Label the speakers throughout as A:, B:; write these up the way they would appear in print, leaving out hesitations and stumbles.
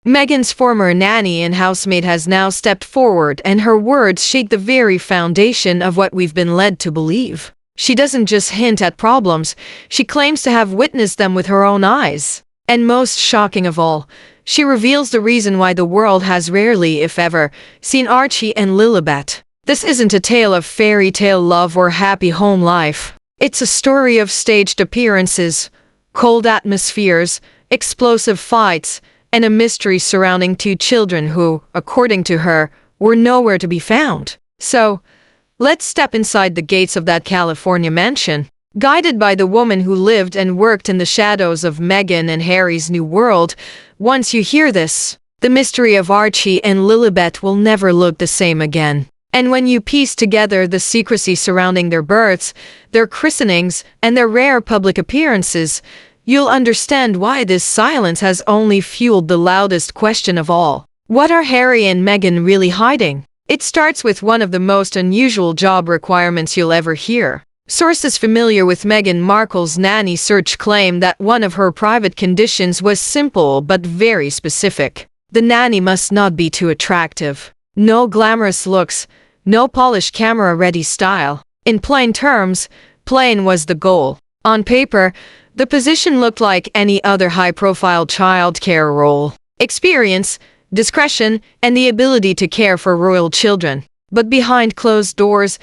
A: Meghan's former nanny and housemate has now stepped forward, and her words shake the very foundation of what we've been led to believe. She doesn't just hint at problems, she claims to have witnessed them with her own eyes. And most shocking of all, she reveals the reason why the world has rarely, if ever, seen Archie and Lilibet. This isn't a tale of fairy tale love or happy home life. It's a story of staged appearances, cold atmospheres, explosive fights, and a mystery surrounding two children who, according to her, were nowhere to be found. So, let's step inside the gates of that California mansion. Guided by the woman who lived and worked in the shadows of Meghan and Harry's new world, once you hear this, the mystery of Archie and Lilibet will never look the same again. And when you piece together the secrecy surrounding their births, their christenings, and their rare public appearances, you'll understand why this silence has only fueled the loudest question of all. What are Harry and Meghan really hiding? It starts with one of the most unusual job requirements you'll ever hear. Sources familiar with Meghan Markle's nanny search claim that one of her private conditions was simple but very specific. The nanny must not be too attractive. No glamorous looks, no polished camera-ready style. In plain terms, plain was the goal. On paper, the position looked like any other high-profile childcare role. Experience, discretion, and the ability to care for royal children. But behind closed doors,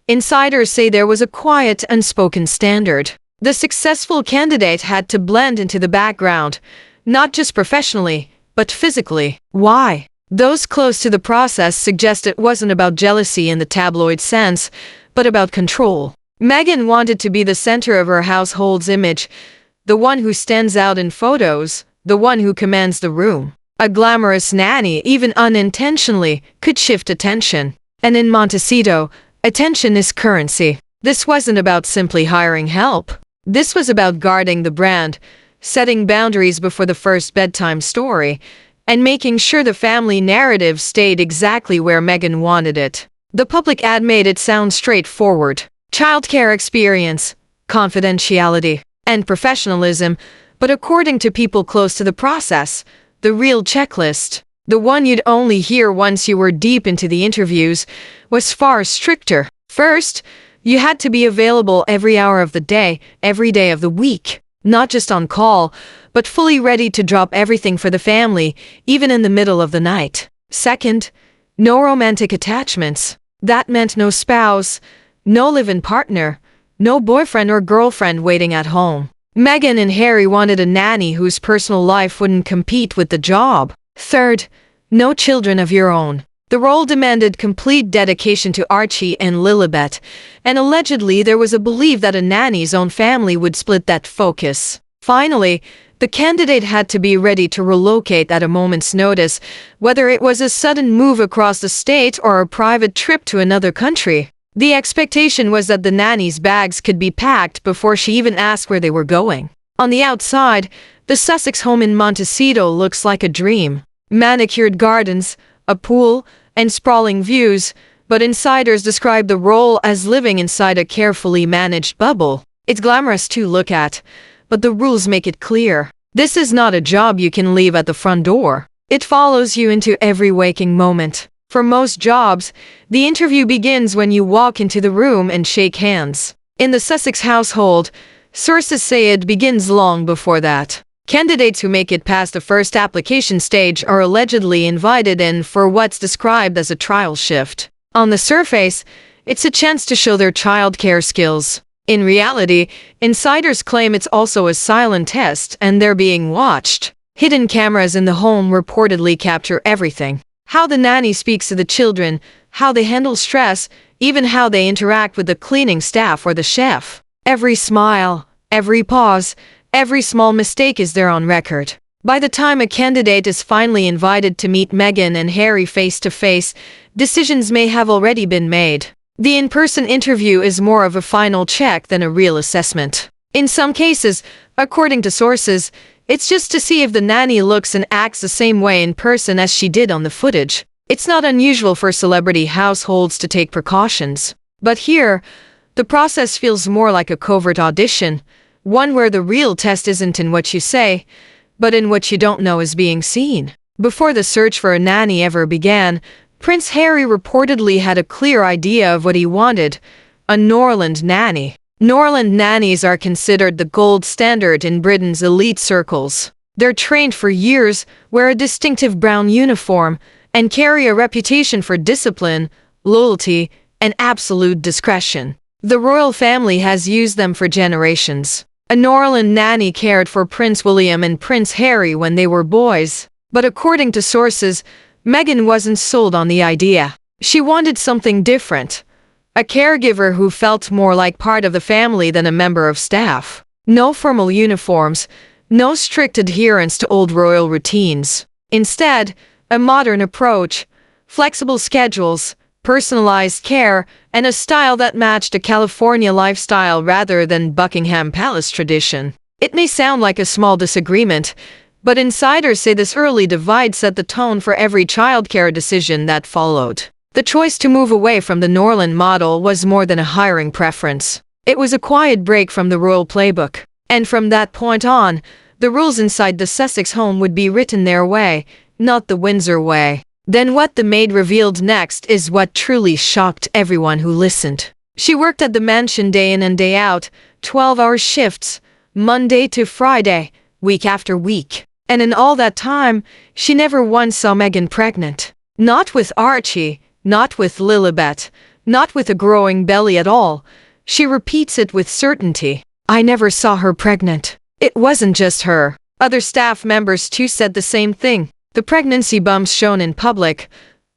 A: insiders say there was a quiet, unspoken standard. The successful candidate had to blend into the background, not just professionally, but physically. Why? Those close to the process suggest it wasn't about jealousy in the tabloid sense, but about control. Meghan wanted to be the center of her household's image, the one who stands out in photos, the one who commands the room. A glamorous nanny, even unintentionally, could shift attention. And in Montecito, attention is currency. This wasn't about simply hiring help. This was about guarding the brand, setting boundaries before the first bedtime story, and making sure the family narrative stayed exactly where Meghan wanted it. The public ad made it sound straightforward. Childcare experience, confidentiality, and professionalism, but according to people close to the process, the real checklist, the one you'd only hear once you were deep into the interviews, was far stricter. First, you had to be available every hour of the day, every day of the week. Not just on call, but fully ready to drop everything for the family, even in the middle of the night. Second, no romantic attachments. That meant no spouse, no live-in partner, no boyfriend or girlfriend waiting at home. Meghan and Harry wanted a nanny whose personal life wouldn't compete with the job. Third, no children of your own. The role demanded complete dedication to Archie and Lilibet, and allegedly there was a belief that a nanny's own family would split that focus. Finally, the candidate had to be ready to relocate at a moment's notice, whether it was a sudden move across the state or a private trip to another country. The expectation was that the nanny's bags could be packed before she even asked where they were going. On the outside, the Sussex home in Montecito looks like a dream. Manicured gardens, a pool, and sprawling views, but insiders describe the role as living inside a carefully managed bubble. It's glamorous to look at, but the rules make it clear. This is not a job you can leave at the front door. It follows you into every waking moment. For most jobs, the interview begins when you walk into the room and shake hands. In the Sussex household, sources say it begins long before that. Candidates who make it past the first application stage are allegedly invited in for what's described as a trial shift. On the surface, it's a chance to show their childcare skills. In reality, insiders claim it's also a silent test and they're being watched. Hidden cameras in the home reportedly capture everything. How the nanny speaks to the children, how they handle stress, even how they interact with the cleaning staff or the chef. Every smile, every pause, every small mistake is there on record. By the time a candidate is finally invited to meet Meghan and Harry face-to-face, decisions may have already been made. The in-person interview is more of a final check than a real assessment. In some cases, according to sources, it's just to see if the nanny looks and acts the same way in person as she did on the footage. It's not unusual for celebrity households to take precautions. But here, the process feels more like a covert audition, one where the real test isn't in what you say, but in what you don't know is being seen. Before the search for a nanny ever began, Prince Harry reportedly had a clear idea of what he wanted: a Norland nanny. Norland nannies are considered the gold standard in Britain's elite circles. They're trained for years, wear a distinctive brown uniform, and carry a reputation for discipline, loyalty, and absolute discretion. The royal family has used them for generations. A Norland nanny cared for Prince William and Prince Harry when they were boys. But according to sources, Meghan wasn't sold on the idea. She wanted something different. A caregiver who felt more like part of the family than a member of staff. No formal uniforms, no strict adherence to old royal routines. Instead, a modern approach, flexible schedules, personalized care, and a style that matched a California lifestyle rather than Buckingham Palace tradition. It may sound like a small disagreement, but insiders say this early divide set the tone for every childcare decision that followed. The choice to move away from the Norland model was more than a hiring preference. It was a quiet break from the royal playbook. And from that point on, the rules inside the Sussex home would be written their way, not the Windsor way. Then what the maid revealed next is what truly shocked everyone who listened. She worked at the mansion day in and day out, 12-hour shifts, Monday to Friday, week after week. And in all that time, she never once saw Meghan pregnant. Not with Archie, not with Lilibet, not with a growing belly at all. She repeats it with certainty. I never saw her pregnant. It wasn't just her. Other staff members too said the same thing. The pregnancy bumps shown in public,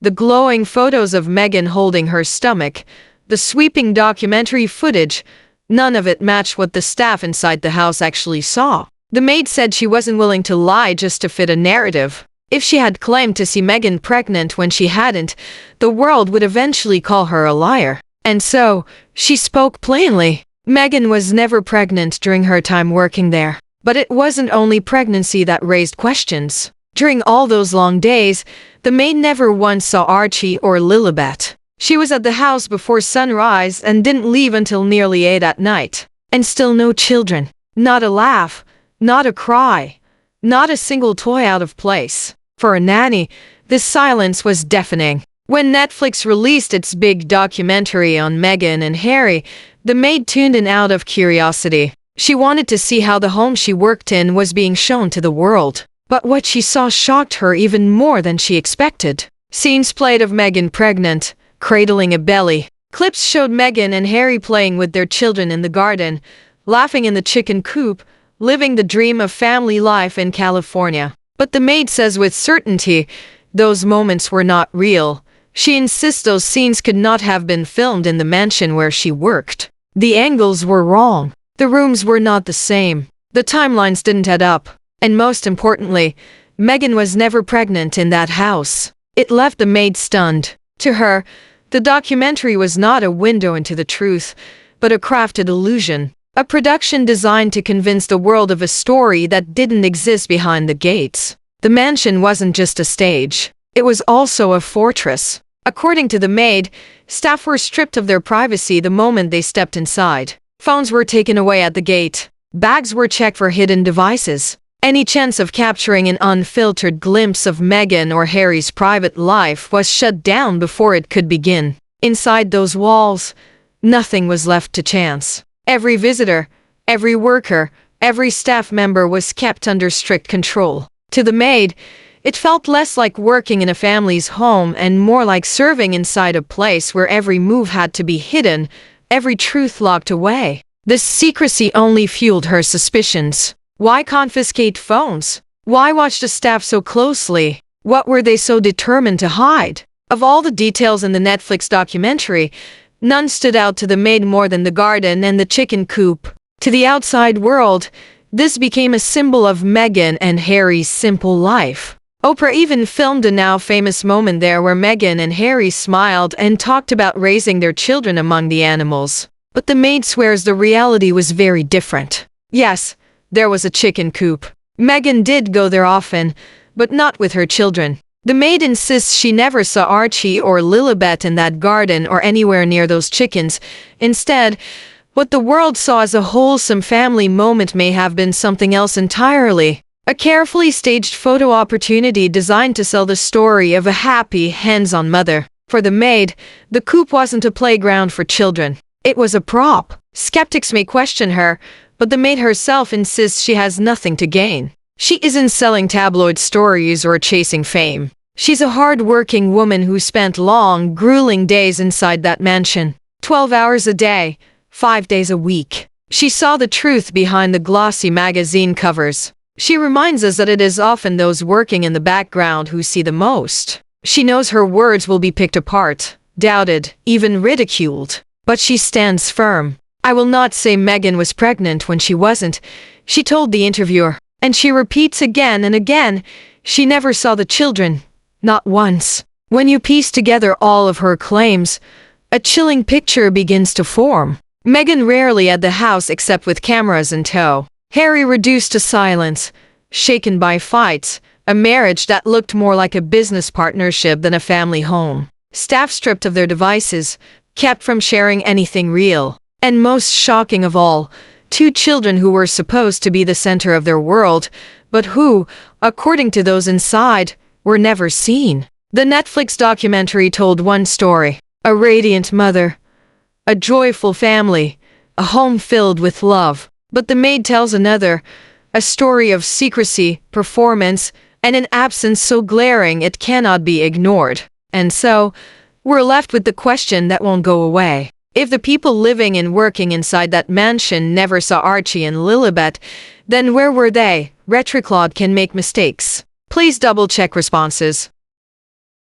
A: the glowing photos of Meghan holding her stomach, the sweeping documentary footage, none of it matched what the staff inside the house actually saw. The maid said she wasn't willing to lie just to fit a narrative. If she had claimed to see Meghan pregnant when she hadn't, the world would eventually call her a liar. And so, she spoke plainly. Meghan was never pregnant during her time working there. But it wasn't only pregnancy that raised questions. During all those long days, the maid never once saw Archie or Lilibet. She was at the house before sunrise and didn't leave until nearly 8 at night. And still no children. Not a laugh. Not a cry. Not a single toy out of place. For a nanny, this silence was deafening. When Netflix released its big documentary on Meghan and Harry, the maid tuned in out of curiosity. She wanted to see how the home she worked in was being shown to the world. But what she saw shocked her even more than she expected. Scenes played of Meghan pregnant, cradling a belly. Clips showed Meghan and Harry playing with their children in the garden, laughing in the chicken coop, living the dream of family life in California. But the maid says with certainty, those moments were not real. She insists those scenes could not have been filmed in the mansion where she worked. The angles were wrong. The rooms were not the same. The timelines didn't add up. And most importantly, Meghan was never pregnant in that house. It left the maid stunned. To her, the documentary was not a window into the truth, but a crafted illusion. A production designed to convince the world of a story that didn't exist behind the gates. The mansion wasn't just a stage. It was also a fortress. According to the maid, staff were stripped of their privacy the moment they stepped inside. Phones were taken away at the gate. Bags were checked for hidden devices. Any chance of capturing an unfiltered glimpse of Meghan or Harry's private life was shut down before it could begin. Inside those walls, nothing was left to chance. Every visitor, every worker, every staff member was kept under strict control. To the maid, it felt less like working in a family's home and more like serving inside a place where every move had to be hidden, every truth locked away. This secrecy only fueled her suspicions. Why confiscate phones? Why watch the staff so closely? What were they so determined to hide? Of all the details in the Netflix documentary, none stood out to the maid more than the garden and the chicken coop. To the outside world, this became a symbol of Meghan and Harry's simple life. Oprah even filmed a now-famous moment there where Meghan and Harry smiled and talked about raising their children among the animals. But the maid swears the reality was very different. Yes, there was a chicken coop. Meghan did go there often, but not with her children. The maid insists she never saw Archie or Lilibet in that garden or anywhere near those chickens. Instead, what the world saw as a wholesome family moment may have been something else entirely. A carefully staged photo opportunity designed to sell the story of a happy, hands-on mother. For the maid, the coupe wasn't a playground for children. It was a prop. Skeptics may question her, but the maid herself insists she has nothing to gain. She isn't selling tabloid stories or chasing fame. She's a hard-working woman who spent long, grueling days inside that mansion. 12 hours a day, 5 days a week. She saw the truth behind the glossy magazine covers. She reminds us that it is often those working in the background who see the most. She knows her words will be picked apart, doubted, even ridiculed. But she stands firm. "I will not say Meghan was pregnant when she wasn't," she told the interviewer. And she repeats again and again, she never saw the children. Not once. When you piece together all of her claims, a chilling picture begins to form. Meghan rarely at the house except with cameras in tow. Harry reduced to silence, shaken by fights, a marriage that looked more like a business partnership than a family home. Staff stripped of their devices, kept from sharing anything real. And most shocking of all, 2 children who were supposed to be the center of their world, but who, according to those inside, were never seen. The Netflix documentary told one story: a radiant mother, a joyful family, a home filled with love. But the maid tells another, a story of secrecy, performance, and an absence so glaring it cannot be ignored. And so, we're left with the question that won't go away. If the people living and working inside that mansion never saw Archie and Lilibet, then where were they? Retroclad can make mistakes. Please double-check responses.